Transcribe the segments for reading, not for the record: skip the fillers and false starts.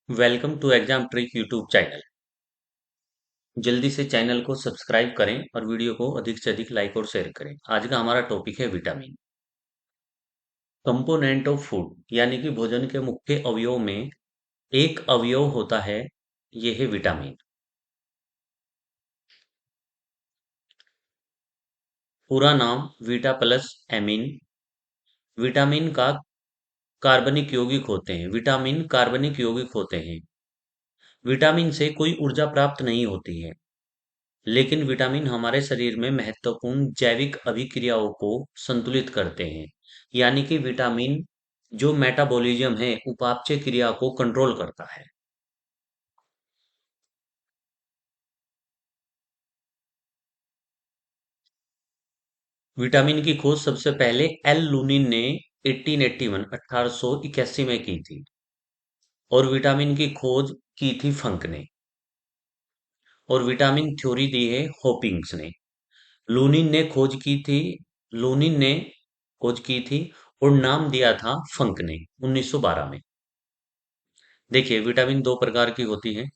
Welcome to exam trick YouTube channel. जल्दी से channel को सब्सक्राइब करें और वीडियो को अधिक से अधिक लाइक और शेयर करें। आज का हमारा टॉपिक है विटामिन। कंपोनेंट ऑफ फूड यानी कि भोजन के मुख्य अवयव में एक अवयव होता है, यह है विटामिन। पूरा नाम विटा प्लस एमिन। विटामिन का कार्बनिक यौगिक होते हैं। विटामिन कार्बनिक यौगिक होते हैं। विटामिन से कोई ऊर्जा प्राप्त नहीं होती है, लेकिन विटामिन हमारे शरीर में महत्वपूर्ण जैविक अभिक्रियाओं को संतुलित करते हैं। यानी कि विटामिन जो मेटाबॉलिज्म है, उपापचय क्रिया को कंट्रोल करता है। विटामिन की खोज सबसे पहले एल लूनिन ने 1881 1881 में की थी। और विटामिन की खोज की थी फंक ने। और विटामिन थ्योरी दी है होपिंग्स ने। लूनिन ने खोज की थी लूनिन ने खोज की थी और नाम दिया था फंक ने 1912 में। देखिए, विटामिन दो प्रकार की होती है।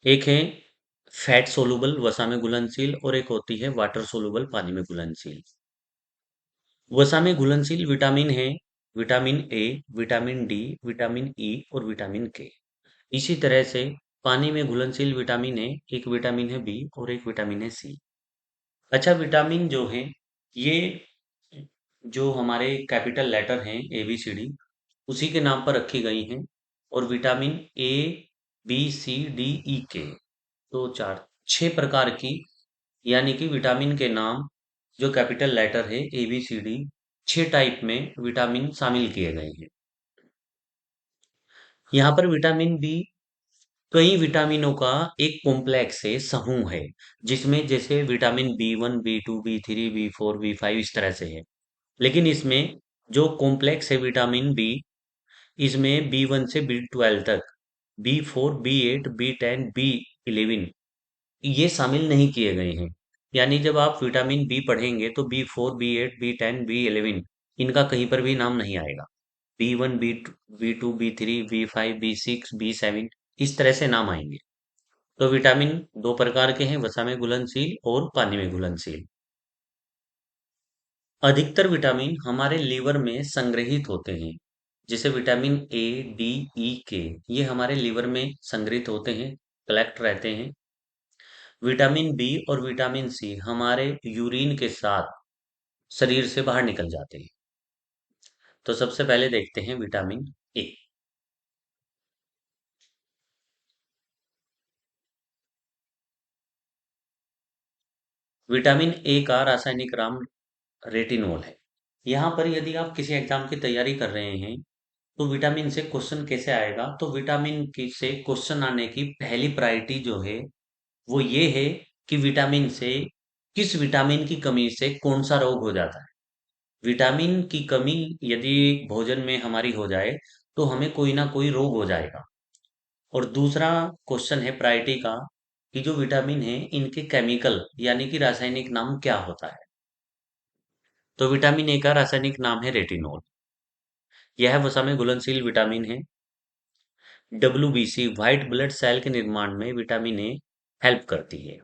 एक है फैट सोलुबल वसा में घुलनशील और एक होती है वाटर सोलुबल पानी में घुलनशील। वसा में घुलनशील विटामिन है vitamin A, vitamin D, vitamin E और विटामिन के। इसी तरह से पानी में घुलनशील विटामिन है, एक विटामिन है बी और एक विटामिन है सी। अच्छा, विटामिन जो है ये जो हमारे कैपिटल लेटर हैं ए बी सी डी, उसी के नाम पर रखी गई हैं। और vitamin A B C D E K, दो चार छह प्रकार की, यानी कि विटामिन के नाम जो कैपिटल लेटर है ए बी सी डी, छह टाइप में विटामिन शामिल किए गए हैं। यहाँ पर विटामिन बी कई विटामिनों का एक कॉम्प्लेक्स है, समूह है, जिसमें जैसे vitamin B 1 B 2 B 3 B 4 B 5 इस तरह से है। लेकिन इसमें जो कॉम्प्लेक्स है विटामिन बी, इसमें बी 1 से बी 12 तक, बी 4 बी 8 बी 10 बी 11 ये शामिल नहीं किए गए हैं। यानी जब आप विटामिन बी पढ़ेंगे तो बी 4 बी 8 बी 10 बी 11 इनका कहीं पर भी नाम नहीं आएगा। B 1 B 2 B 3 B 5 B 6 B 7 इस तरह से नाम आएंगे। तो विटामिन दो प्रकार के हैं, वसा में घुलनशील और पानी में घुलनशील। अधिकतर विटामिन हमारे लीवर में संग्रहित होते हैं। जैसे विटामिन ए, डी, ई, के, ये हमारे लीवर में संग्रहित होते हैं, कलेक्ट रहते हैं। विटामिन बी और विटामिन सी हमारे यूरिन के साथ शरीर से बाहर निकल जाते हैं। तो सबसे पहले देखते हैं विटामिन ए। विटामिन ए का रासायनिक नाम रेटिनोल है। यहाँ पर यदि आप किसी एग्जाम की तैयारी कर रहे हैं तो विटामिन से क्वेश्चन कैसे आएगा, तो विटामिन की से क्वेश्चन आने की पहली प्रायोरिटी जो है वो ये है कि विटामिन से किस विटामिन की कमी से कौन सा रोग हो जाता है। विटामिन की कमी यदि भोजन में हमारी हो जाए तो हमें कोई ना कोई रोग हो जाएगा। और दूसरा क्वेश्चन है प्रायोरिटी का कि जो विटामिन है इनके केमिकल यानी कि रासायनिक नाम क्या होता है। तो विटामिन ए का रासायनिक नाम है रेटिनोल। यह वसा में घुलनशील विटामिन है। डब्ल्यूबीसी व्हाइट ब्लड सेल के निर्माण में विटामिन ए हेल्प करती है।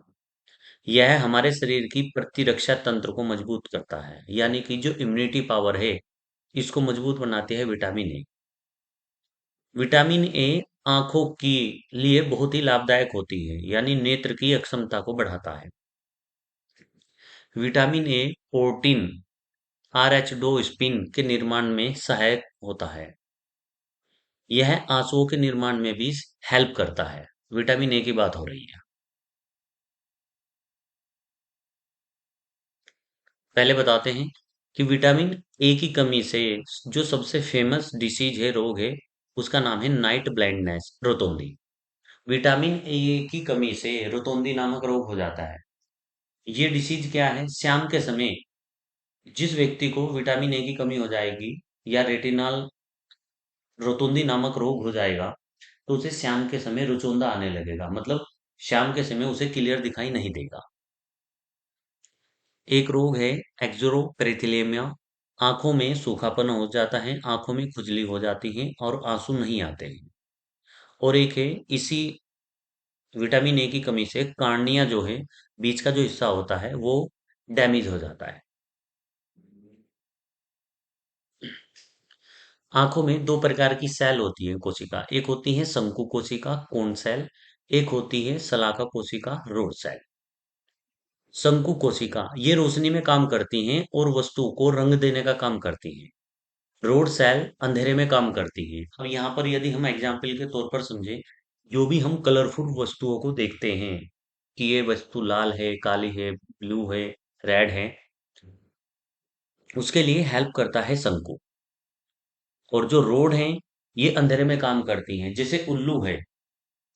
यह हमारे शरीर की प्रतिरक्षा तंत्र को मजबूत करता है, यानी कि जो इम्यूनिटी पावर है इसको मजबूत बनाती है विटामिन ए। विटामिन ए आंखों के लिए बहुत ही लाभदायक होती है, यानी नेत्र की अक्षमता को बढ़ाता है। Vitamin A protein RH2 spin के निर्माण में सहायक होता है। यह आंसुओं के निर्माण में भी हेल्प करता है। विटामिन ए की बात हो रही है। पहले बताते हैं कि विटामिन ए की कमी से जो सबसे फेमस डिसीज है, रोग है, उसका नाम है नाइट ब्लाइंडनेस, रोतोंदी। विटामिन ए की कमी से रोतोंदी नामक रोग हो जाता है। ये डिसीज क्या है? शाम के समय जिस व्यक्ति को विटामिन ए की कमी हो जाएगी या रेटिनल रोतुंदी नामक रोग हो जाएगा तो उसे शाम के समय रुचुंदा आने लगेगा, मतलब शाम के समय उसे क्लियर दिखाई नहीं देगा। एक रोग है एक्ज़ोरोपेरिथेलियमिया, आंखों में सूखापन हो जाता है, आंखों में खुजली हो जाती है और आंसू नहीं आते हैं। और एक है इसी विटामिन ए की कमी से कार्निया जो है, बीच का जो हिस्सा होता है वो डैमेज हो जाता है। आंखों में दो प्रकार की सेल होती है कोशिका, एक होती है शंकु कोशिका कोन सेल, एक होती है शलाका कोशिका रोड सेल। शंकु कोशिका ये रोशनी में काम करती हैं और वस्तु को रंग देने का काम करती हैं। रोड सेल अंधेरे में काम करती है। अब यहाँ पर यदि हम एग्जाम्पल के तौर पर समझे, जो भी हम कलरफुल वस्तुओं को देखते हैं कि ये वस्तु लाल है, काली है, ब्लू है, रेड है, उसके लिए हेल्प करता है शंकु। और जो रोड है ये अंधेरे में काम करती हैं। जैसे उल्लू है,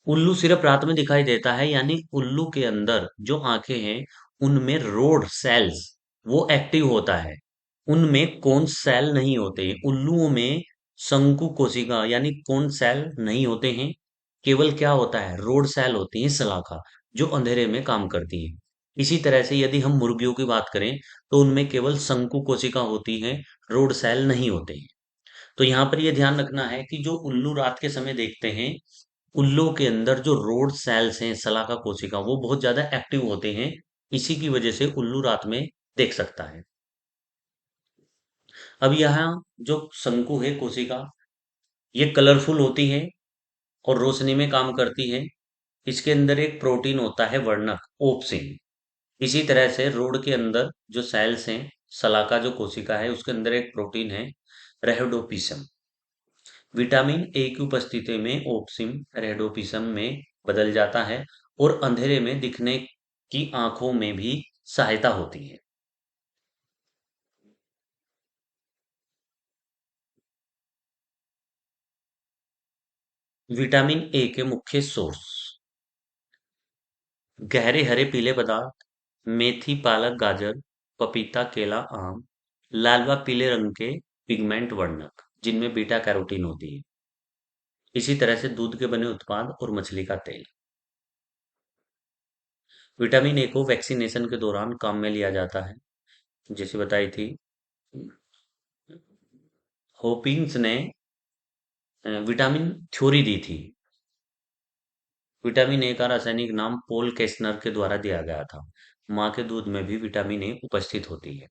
उल्लू सिर्फ रात में दिखाई देता है, यानी उल्लू के अंदर जो आंखें हैं उनमें रोड सेल्स वो एक्टिव होता है, उनमें कोन सेल नहीं होते। उल्लुओं में शंकु कोशिका यानी कोन सेल नहीं होते हैं, केवल क्या होता है, रोड सेल होती है शलाका, जो अंधेरे में काम करती है। इसी तरह से यदि हम मुर्गियों की बात करें तो उनमें केवल शंकु कोशिका होती है, रोड सेल नहीं होते हैं। तो यहाँ पर ये ध्यान रखना है कि जो उल्लू रात के समय देखते हैं, उल्लू के अंदर जो रोड सेल्स हैं शलाका कोशिका वो बहुत ज्यादा एक्टिव होते हैं, इसी की वजह से उल्लू रात में देख सकता है। अब यहाँ जो शंकु है कोशिका, ये कलरफुल होती है और रोशनी में काम करती है। इसके अंदर एक प्रोटीन होता है वर्णक ओप्सिन। इसी तरह से रोड के अंदर जो सेल्स हैं, शलाका जो कोशिका है उसके अंदर एक प्रोटीन है रेहोडोपिसम। विटामिन ए की उपस्थिति में ओप्सिन रेहोडोपिसम में बदल जाता है और अंधेरे में दिखने की आंखों में भी सहायता होती है। विटामिन ए के मुख्य सोर्स गहरे हरे पीले पदार्थ, मेथी पालक गाजर, पपीता केला आम, लाल व पीले रंग के पिगमेंट वर्णक जिनमें बीटा कैरोटीन होती है। इसी तरह से दूध के बने उत्पाद और मछली का तेल। विटामिन ए को वैक्सीनेशन के दौरान काम में लिया जाता है, जैसे बताई थी। होपिंग्स ने विटामिन थ्योरी दी थी। विटामिन ए का रासायनिक नाम पॉल केस्नर के द्वारा दिया गया था। माँ के दूध में भी विटामिन ए उपस्थित होती है।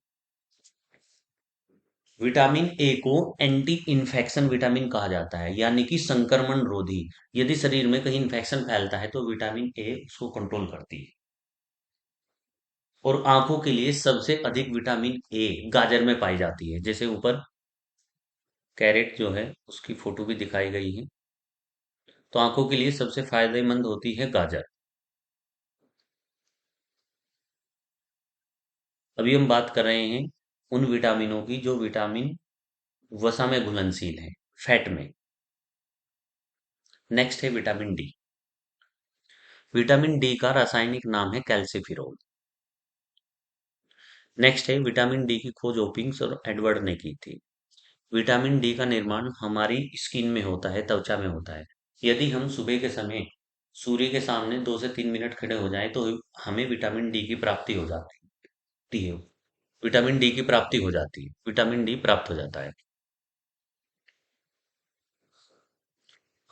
विटामिन ए को एंटी इन्फेक्शन विटामिन कहा जाता है, यानी कि संक्रमण रोधी। यदि शरीर में कहीं इन्फेक्शन फैलता है तो विटामिन ए उसको कंट्रोल करती है। और आंखों के लिए सबसे अधिक विटामिन ए गाजर में पाई जाती है, जैसे ऊपर कैरेट जो है उसकी फोटो भी दिखाई गई है। तो आंखों के लिए सबसे फायदेमंद होती है गाजर। अभी हम बात कर रहे हैं उन विटामिनों की जो विटामिन वसा में घुलनशील है, फैट में। नेक्स्ट है विटामिन डी। विटामिन डी का रासायनिक नाम है कैल्सिफिरोल। नेक्स्ट है विटामिन डी की खोज ओपिंग्स और एडवर्ड ने की थी। विटामिन डी का निर्माण हमारी स्किन में होता है, त्वचा में होता है। यदि हम सुबह के समय सूर्य के सामने 2 से 3 मिनट खड़े हो जाएं तो हमें विटामिन डी की प्राप्ति हो जाती है। विटामिन डी की प्राप्ति हो जाती है, विटामिन डी प्राप्त हो जाता है।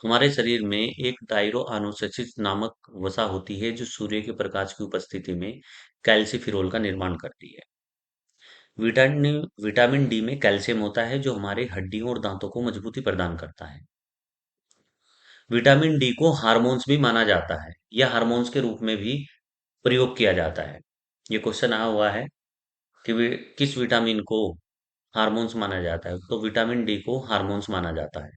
हमारे शरीर में एक डायरो अनुसूचित नामक वसा होती है जो सूर्य के प्रकाश की उपस्थिति में कैल्सिफिरोल का निर्माण करती है। विटामिन विटामिन डी में कैल्शियम होता है जो हमारे हड्डियों और दांतों को मजबूती प्रदान करता है। विटामिन डी को हार्मोन्स भी माना जाता है या हार्मोन्स के रूप में भी प्रयोग किया जाता है। ये क्वेश्चन आया हुआ है कि किस विटामिन को हार्मोन्स माना जाता है, तो विटामिन डी को हार्मोन्स माना जाता है।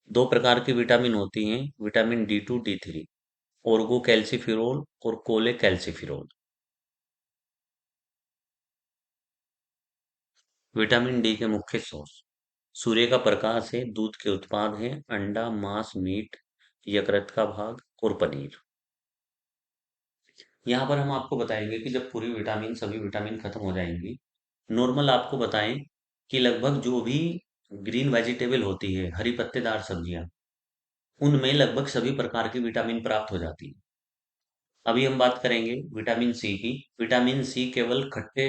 दो प्रकार की विटामिन होती हैं, विटामिन डी 2 डी 3, ओर्गो कैल्सिफिरोल और कोले कैल्सिफिरोल। विटामिन डी के मुख्य सोर्स सूर्य का प्रकाश है, दूध के उत्पाद हैं, अंडा, मांस, मीट, यकृत का भाग और पनीर। यहाँ पर हम आपको बताएंगे कि जब पूरी विटामिन सभी विटामिन खत्म हो जाएंगी, नॉर्मल आपको बताएं कि लगभग जो भी ग्रीन वेजिटेबल होती है, हरी पत्तेदार सब्जियां, उनमें लगभग सभी प्रकार की विटामिन प्राप्त हो जाती है। अभी हम बात करेंगे विटामिन सी की। विटामिन सी केवल खट्टे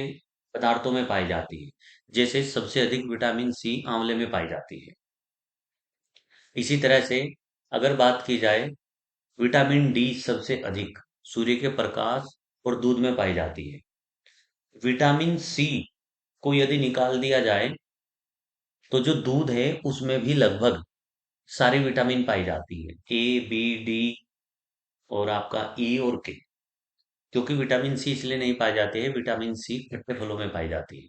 पदार्थों में पाई जाती है। जैसे सबसे अधिक विटामिन सी आंवले में पाई जाती है। इसी तरह से अगर बात की जाए, विटामिन डी सबसे अधिक सूर्य के प्रकाश और दूध में पाई जाती है। विटामिन सी को यदि निकाल दिया जाए तो जो दूध है उसमें भी लगभग सारी विटामिन पाई जाती है, ए बी डी और आपका ई और के। क्योंकि विटामिन सी इसलिए नहीं पाई जाती है, विटामिन सी खट्टे फलों में पाई जाती है।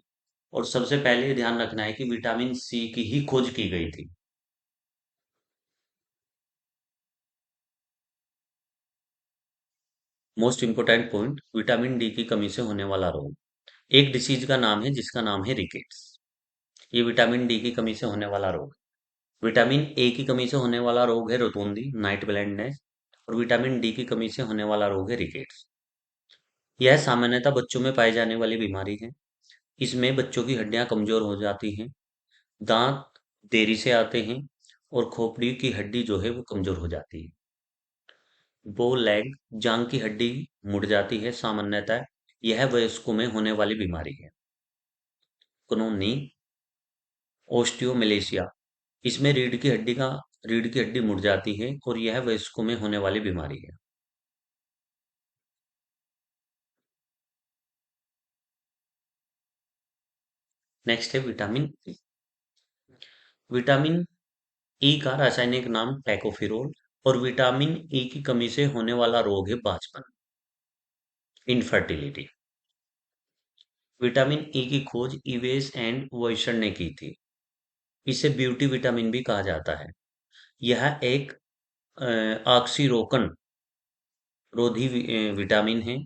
और सबसे पहले ये ध्यान रखना है कि विटामिन सी की ही खोज की गई थी। Most important point, vitamin D की कमी से होने वाला रोग। एक डिसीज का नाम है जिसका नाम है रिकेट्स। ये विटामिन डी की कमी से होने वाला रोग। विटामिन ए की कमी से होने वाला रोग है रोतूंदी, नाइट ब्लाइंडनेस। और विटामिन डी की कमी से होने वाला रोग है रिकेट्स। यह सामान्यतः बच्चों में पाई जाने वाली बीमारी है। इसमें बच्चों की हड्डियां कमजोर हो जाती हैं, दांत देरी से आते हैं और खोपड़ी की हड्डी जो है वो कमजोर हो जाती है। बो लेग, जांग की हड्डी मुड़ जाती है सामान्यतः। यह वयस्कों में होने वाली बीमारी है। कानूनी ओस्टियोमेलेशिया, इसमें रीढ़ की हड्डी मुड़ जाती है और यह वयस्कों में होने वाली बीमारी है। नेक्स्ट है विटामिन ई। विटामिन ई का रासायनिक नाम टैकोफिरोल। और विटामिन ई की कमी से होने वाला रोग है बांझपन, इनफर्टिलिटी। विटामिन ई की खोज इवेस एंड वॉइसन ने की थी। इसे ब्यूटी विटामिन भी कहा जाता है। यह एक ऑक्सीरोकन रोधी विटामिन है।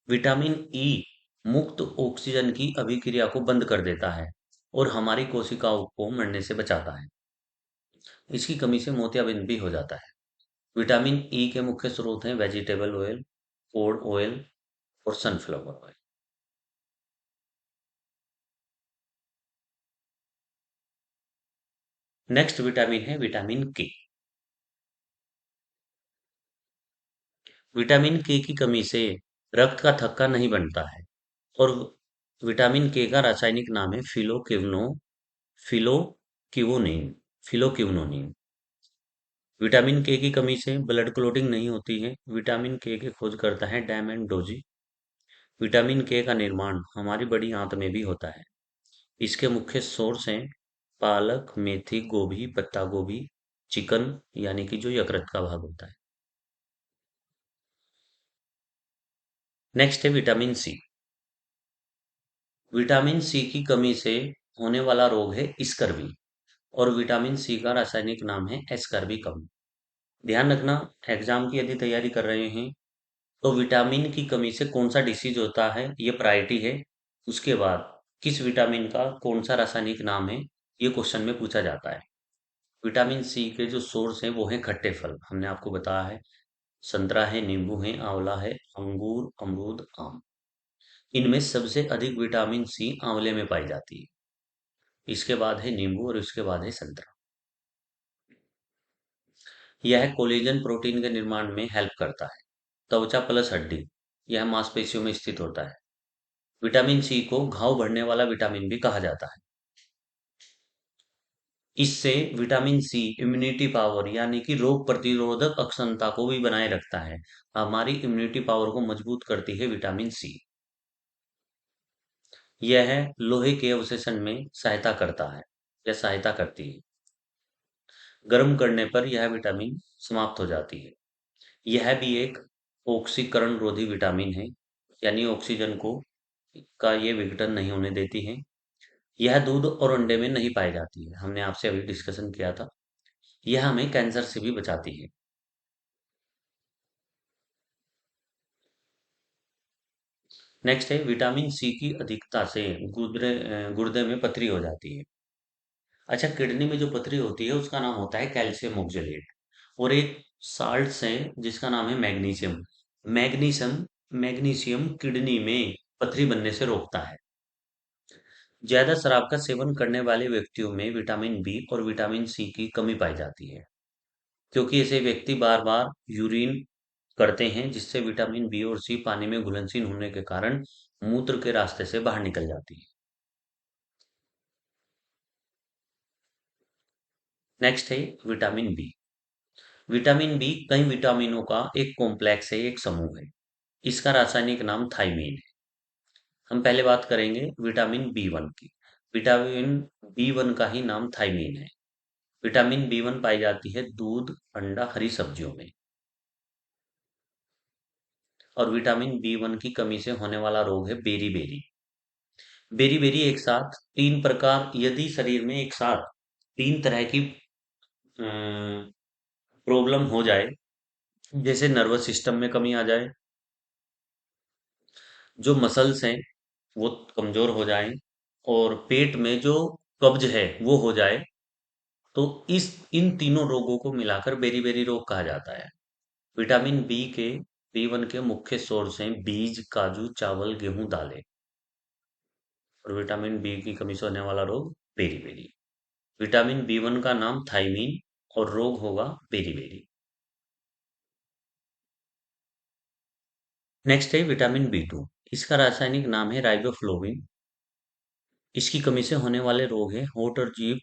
विटामिन ई मुक्त ऑक्सीजन की अभिक्रिया को बंद कर देता है और हमारी कोशिकाओं को मरने से बचाता है। इसकी कमी से मोतियाबिंद भी हो जाता है। विटामिन ई के मुख्य स्रोत हैं वेजिटेबल ऑयल, कोड ऑयल और सनफ्लावर ऑयल। नेक्स्ट विटामिन है विटामिन के। विटामिन के की कमी से रक्त का थक्का नहीं बनता है। और विटामिन के का रासायनिक नाम है फिलोक्विनोनिन। फिलोक्विनोनिन। विटामिन के की कमी से ब्लड क्लोटिंग नहीं होती है। विटामिन के की खोज करता है डैम एंड डोजी। विटामिन के का निर्माण हमारी बड़ी आंत में भी होता है। इसके मुख्य सोर्स हैं पालक, मेथी, गोभी, पत्ता गोभी, चिकन यानी कि जो यकृत का भाग होता है। नेक्स्ट है विटामिन सी। विटामिन सी की कमी से होने वाला रोग है स्कर्वी। और विटामिन सी का रासायनिक नाम है एस्कर्बिकम। ध्यान रखना, एग्जाम की यदि तैयारी कर रहे हैं तो विटामिन की कमी से कौन सा डिसीज होता है ये प्रायोरिटी है। उसके बाद किस विटामिन का कौन सा रासायनिक नाम है ये क्वेश्चन में पूछा जाता है। विटामिन सी के जो सोर्स हैं वो हैं खट्टे फल, हमने आपको बताया है। संतरा है, नींबू है, आंवला है, अंगूर, अमरूद, आम। इनमें सबसे अधिक विटामिन सी आंवले में पाई जाती है। इसके बाद है नींबू और इसके बाद है संतरा। यह कोलेजन प्रोटीन के निर्माण में हेल्प करता है। त्वचा प्लस हड्डी, यह मांसपेशियों में स्थित होता है। विटामिन सी को घाव भरने वाला विटामिन भी कहा जाता है। इससे विटामिन सी इम्यूनिटी पावर यानी कि रोग प्रतिरोधक अक्षमता को भी बनाए रखता है। हमारी इम्यूनिटी पावर को मजबूत करती है विटामिन सी। यह लोहे के अवशोषण में सहायता करता है या सहायता करती है। गर्म करने पर यह विटामिन समाप्त हो जाती है। यह भी एक ऑक्सीकरण रोधी विटामिन है, यानी ऑक्सीजन को का ये विघटन नहीं होने देती है। यह दूध और अंडे में नहीं पाई जाती है, हमने आपसे अभी डिस्कशन किया था। यह हमें कैंसर से भी बचाती है। नेक्स्ट है विटामिन सी की अधिकता से गुर्दे में पथरी हो जाती है। अच्छा, किडनी में जो पथरी होती है उसका नाम होता है कैल्शियम ऑक्जेलेट। और एक साल्ट है जिसका नाम है मैग्नीशियम। मैग्नीशियम मैग्नीशियम किडनी में पथरी बनने से रोकता है। ज्यादा शराब का सेवन करने वाले व्यक्तियों में विटामिन बी और विटामिन सी की कमी पाई जाती है। क्योंकि ऐसे व्यक्ति बार बार यूरिन करते हैं, जिससे विटामिन बी और सी पानी में घुलनशील होने के कारण मूत्र के रास्ते से बाहर निकल जाती है। नेक्स्ट है विटामिन बी। विटामिन बी कई विटामिनों का एक कॉम्प्लेक्स है, एक समूह है। इसका रासायनिक नाम थाइमीन है। हम पहले बात करेंगे विटामिन बी वन की। विटामिन बी वन का ही नाम थाइमीन है। विटामिन बी वन पाई जाती है दूध, अंडा, हरी सब्जियों में। और विटामिन बी वन की कमी से होने वाला रोग है बेरी बेरी बेरी एक साथ तीन प्रकार, यदि शरीर में एक साथ तीन तरह की प्रॉब्लम हो जाए, जैसे नर्वस सिस्टम में कमी आ जाए, जो मसल्स हैं वो कमजोर हो जाएं, और पेट में जो कब्ज है वो हो जाए, तो इस इन तीनों रोगों को मिलाकर बेरी बेरी रोग कहा जाता है। विटामिन बी वन के मुख्य सोर्स हैं बीज, काजू, चावल, गेहूं, दालें। और विटामिन बी की कमी से होने वाला रोग beriberi. Vitamin B one का नाम थाइमीन और रोग होगा बेरी बेरी। नेक्स्ट है विटामिन बी टू। इसका रासायनिक नाम है राइबोफ्लोविन। इसकी कमी से होने वाले रोग है होंठ और जीभ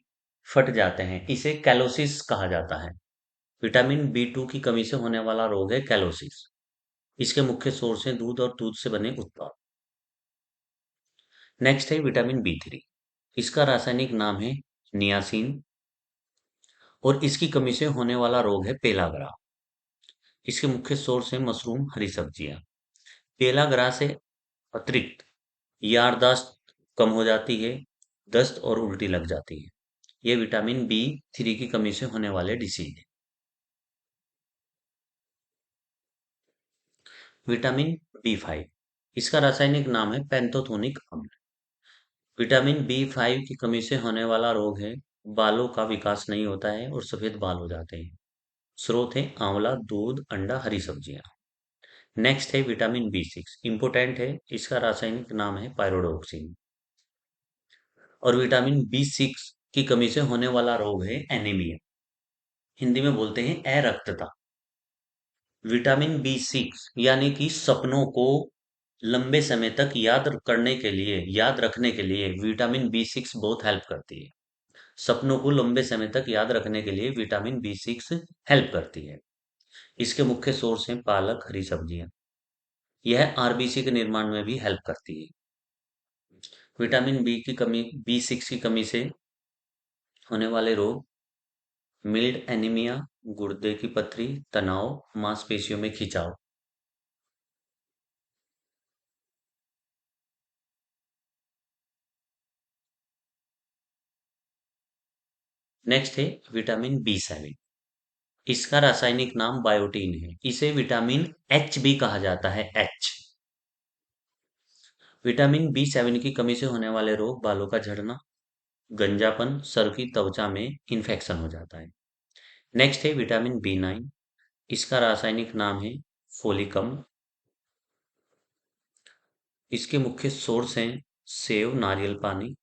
फट जाते हैं, इसे कैलोसिस कहा जाता है। विटामिन बी टू की कमी से होने वाला रोग है कैलोसिस। इसके मुख्य सोर्स हैं दूध और दूध से बने उत्पाद। नेक्स्ट है विटामिन बी थ्री। इसका रासायनिक नाम है नियासिन, और इसकी कमी से होने वाला रोग है पेलाग्रा। इसके मुख्य सोर्स हैं मशरूम, हरी सब्जियां। पेलाग्रा से अतिरिक्त याददाश्त कम हो जाती है, दस्त और उल्टी लग जाती है। ये विटामिन बी थ्री की कमी से होने वाले डिसीज है। Vitamin B five. इसका रासायनिक नाम है पेंटोथोनिक अम्ल। विटामिन बी फाइव की कमी से होने वाला रोग है बालों का विकास नहीं होता है और सफेद बाल हो जाते हैं। स्रोत है आंवला, दूध, अंडा, हरी सब्जियां। नेक्स्ट है विटामिन बी सिक्स, इंपोर्टेंट है। इसका रासायनिक नाम है पायरोडोक्सिन। और विटामिन बी सिक्स की कमी से होने वाला रोग है एनीमिया। हिंदी में बोलते हैं अरक्तता। विटामिन बी सिक्स यानी कि सपनों को लंबे समय तक याद रखने के लिए विटामिन बी सिक्स बहुत हेल्प करती है। सपनों को लंबे समय तक याद रखने के लिए विटामिन बी सिक्स हेल्प करती है। इसके मुख्य सोर्स हैं पालक, हरी सब्जियां। यह आरबीसी के निर्माण में भी हेल्प करती है। विटामिन बी सिक्स की कमी से होने वाले रोग मिल्ड एनीमिया, गुर्दे की पथरी, तनाव, मांसपेशियों में खिंचाव। नेक्स्ट है विटामिन बी सेवन। इसका रासायनिक नाम बायोटीन है। इसे विटामिन एच भी कहा जाता है, एच। विटामिन बी सेवन की कमी से होने वाले रोग बालों का झड़ना, गंजापन, सर की त्वचा में इन्फेक्शन हो जाता है। नेक्स्ट है विटामिन बी नाइन। इसका रासायनिक नाम है फोलिकम। इसके मुख्य सोर्स हैं सेव, नारियल पानी।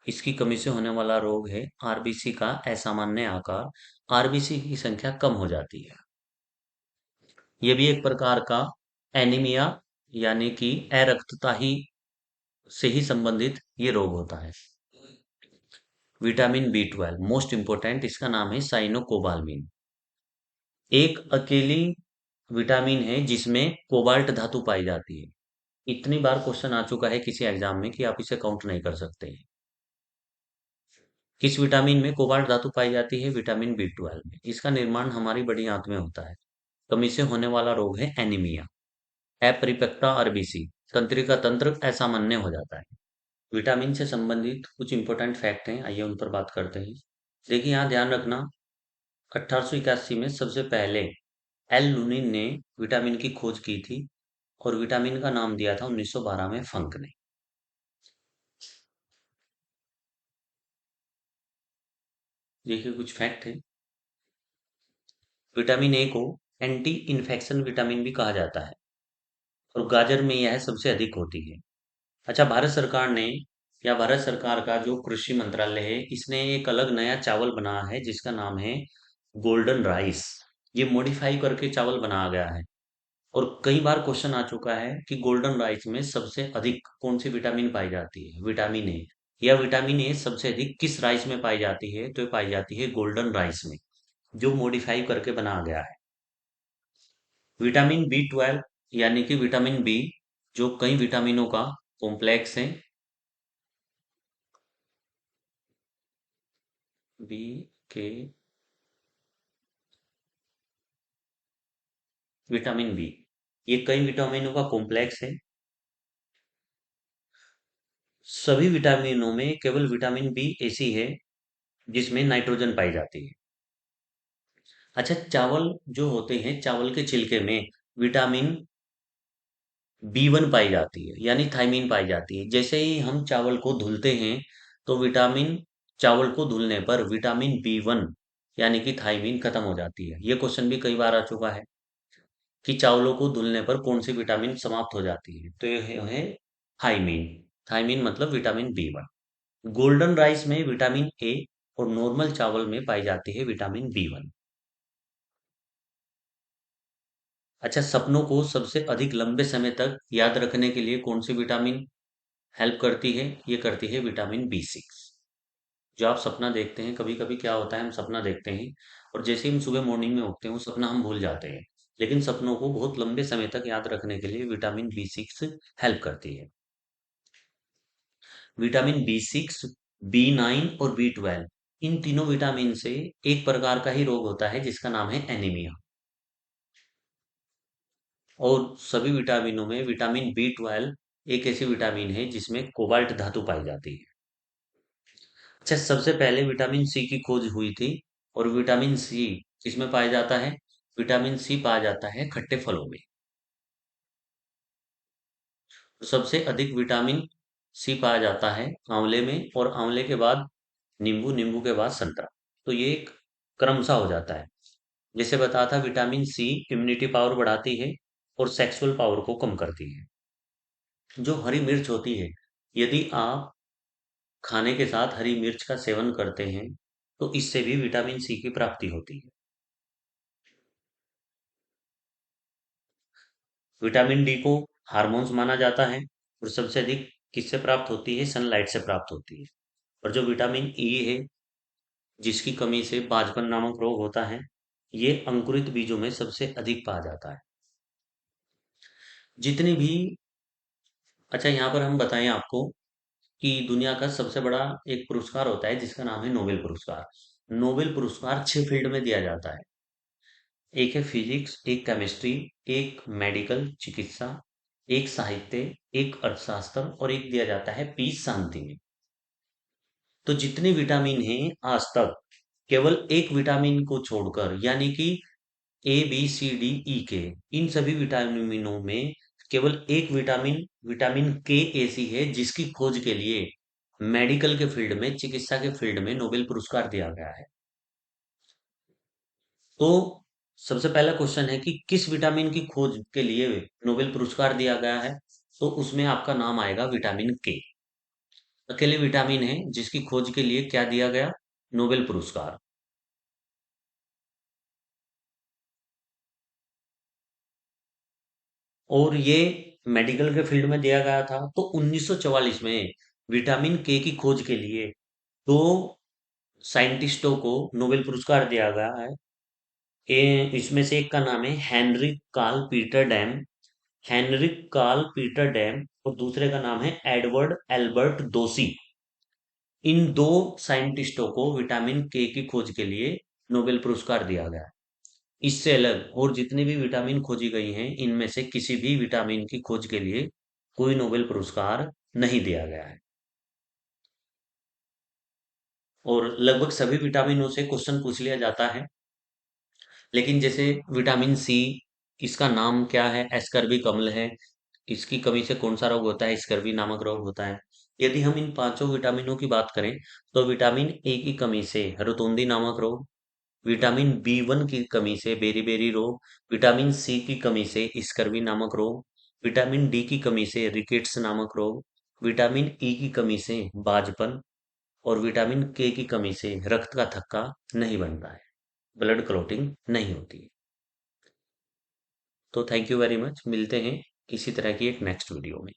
इसकी कमी से होने वाला रोग है आरबीसी का असामान्य आकार। आरबीसी की संख्या कम हो जाती है। ये भी एक प्रकार का एनीमिया यानी कि अरक्तता ही से ही संबंधित ये रोग होता है। Vitamin B twelve most important, इसका नाम है साइनोकोबाल्मिन। एक अकेली विटामिन है जिसमें कोबाल्ट धातु पाई जाती है। इतनी बार क्वेश्चन आ चुका है किसी एग्जाम में कि आप इसे काउंट नहीं कर सकते हैं। किस विटामिन में कोबाल्ट धातु पाई जाती है? विटामिन बी ट्वेल्व में। इसका निर्माण हमारी बड़ी आंत में होता है। कमी से होने वाला रोग है एनीमिया। अपरिपक्वता आरबीसी, तंत्रिका तंत्र असामान्य हो जाता है। विटामिन से संबंधित कुछ इंपॉर्टेंट फैक्ट हैं, आइए उन पर बात करते हैं। देखिए यहाँ ध्यान रखना, 1881 में सबसे पहले एल लुनिन ने विटामिन की खोज की थी, और विटामिन का नाम दिया था 1912 में फंक ने। देखिए कुछ फैक्ट है। विटामिन ए को एंटी इन्फेक्शन विटामिन भी कहा जाता है, और गाजर में यह सबसे अधिक होती है। अच्छा, भारत सरकार का जो कृषि मंत्रालय है, इसने एक अलग नया चावल बनाया है जिसका नाम है गोल्डन राइस। ये मॉडिफाई करके चावल बनाया गया है। और कई बार क्वेश्चन आ चुका है कि गोल्डन राइस में सबसे अधिक कौन सी विटामिन पाई जाती है? Vitamin A. या विटामिन ए सबसे अधिक किस राइस में पाई जाती है? तो ये पाई जाती है गोल्डन राइस में, जो मॉडिफाई करके बनाया गया है। विटामिन बी 12 यानी कि विटामिन बी, जो कई विटामिनों का कॉम्प्लेक्स है। बी के विटामिन बी, ये कई विटामिनों का कॉम्प्लेक्स है। सभी विटामिनों में केवल विटामिन बी ऐसी है जिसमें नाइट्रोजन पाई जाती है। अच्छा, चावल जो होते हैं, चावल के छिलके में विटामिन बी 1 पाई जाती है, यानी थायमीन पाई जाती है। जैसे ही हम चावल को धुलते हैं तो चावल को धुलने पर विटामिन बी 1 यानी कि थायमीन खत्म हो जाती है। ये क्वेश्चन भी कई बार आ चुका है कि चावलों को धुलने पर कौन सी विटामिन समाप्त हो जाती है? तो ये है थायमीन। थायमीन मतलब विटामिन बी 1। गोल्डन राइस में विटामिन ए और नॉर्मल चावल में पाई जाती है विटामिन बी 1। अच्छा, सपनों को सबसे अधिक लंबे समय तक याद रखने के लिए कौन सी विटामिन हेल्प करती है? ये करती है विटामिन बी 6। जो आप सपना देखते हैं, कभी कभी क्या होता है, हम सपना देखते हैं और जैसे ही हम सुबह मॉर्निंग में उठते हैं वो सपना हम भूल जाते हैं। लेकिन सपनों को बहुत लंबे समय तक याद रखने के लिए विटामिन बी 6 हेल्प करती है। विटामिन बी 6, बी 9 और बी 12, इन तीनों विटामिन से एक प्रकार का ही रोग होता है जिसका नाम है एनीमिया। और सभी विटामिनों में विटामिन बी 12 एक ऐसी विटामिन है जिसमें कोबाल्ट धातु पाई जाती है। अच्छा, सबसे पहले विटामिन सी की खोज हुई थी। और विटामिन सी किसमें पाया जाता है? विटामिन सी पाया जाता है खट्टे फलों में। तो सबसे अधिक विटामिन सी पाया जाता है आंवले में, और आंवले के बाद नींबू, नींबू के बाद संतरा। तो ये एक क्रम सा हो जाता है। जैसे बताया था, विटामिन सी इम्यूनिटी पावर बढ़ाती है और सेक्सुअल पावर को कम करती है। जो हरी मिर्च होती है, यदि आप खाने के साथ हरी मिर्च का सेवन करते हैं तो इससे भी विटामिन सी की प्राप्ति होती है। विटामिन डी को हार्मोन्स माना जाता है और सबसे अधिक किससे प्राप्त होती है? सनलाइट से प्राप्त होती है। और जो विटामिन ई है, जिसकी कमी से बाजपन नामक रोग होता है, ये अंकुरित बीजों में सबसे अधिक पाया जाता है। जितनी भी अच्छा, यहाँ पर हम बताएं आपको कि दुनिया का सबसे बड़ा एक पुरस्कार होता है जिसका नाम है नोबेल पुरस्कार। नोबेल पुरस्कार 6 फील्ड में दिया जाता है। एक है फिजिक्स, एक केमिस्ट्री, एक मेडिकल चिकित्सा, एक साहित्य, एक अर्थशास्त्र, और एक दिया जाता है पीस शांति में। तो जितने विटामिन हैं आज तक, केवल एक विटामिन को छोड़कर, यानी कि A B C D E K, इन सभी विटामिनों में केवल एक विटामिन, विटामिन के ऐसी है जिसकी खोज के लिए मेडिकल के फील्ड में, चिकित्सा के फील्ड में नोबेल पुरस्कार दिया गया है। तो सबसे पहला क्वेश्चन है कि किस विटामिन की खोज के लिए नोबेल पुरस्कार दिया गया है? तो उसमें आपका नाम आएगा विटामिन के। अकेले विटामिन है जिसकी खोज के लिए क्या दिया गया? नोबेल पुरस्कार। और ये मेडिकल के फील्ड में दिया गया था। तो 1944 में विटामिन के की खोज के लिए दो साइंटिस्टों को नोबेल पुरस्कार दिया गया है। इसमें से एक का नाम है हेनरिक कार्ल पीटर डैम, और दूसरे का नाम है एडवर्ड एल्बर्ट दोसी। इन दो साइंटिस्टों को विटामिन के की खोज के लिए नोबेल पुरस्कार दिया गया है। इससे अलग और जितनी भी विटामिन खोजी गई हैं, इनमें से किसी भी विटामिन की खोज के लिए कोई नोबेल पुरस्कार नहीं दिया गया है। और लगभग सभी विटामिनों से क्वेश्चन पूछ लिया जाता है। लेकिन जैसे विटामिन सी, इसका नाम क्या है? एस्कर्बी अम्ल है। इसकी कमी से कौन सा रोग होता है? स्कर्वी नामक रोग होता है। यदि हम इन पांचों विटामिनों की बात करें तो विटामिन ए की कमी से रतौंधी नामक रोग, विटामिन बी 1 की कमी से बेरी-बेरी रोग, विटामिन सी की कमी से स्कर्वी नामक रोग, विटामिन डी की कमी से रिकेट्स नामक रोग, विटामिन ई की कमी से बाजपन, और विटामिन के की कमी से रक्त का थक्का नहीं बनता है, ब्लड क्लॉटिंग नहीं होती है। तो थैंक यू वेरी मच, मिलते हैं इसी तरह की एक नेक्स्ट वीडियो में।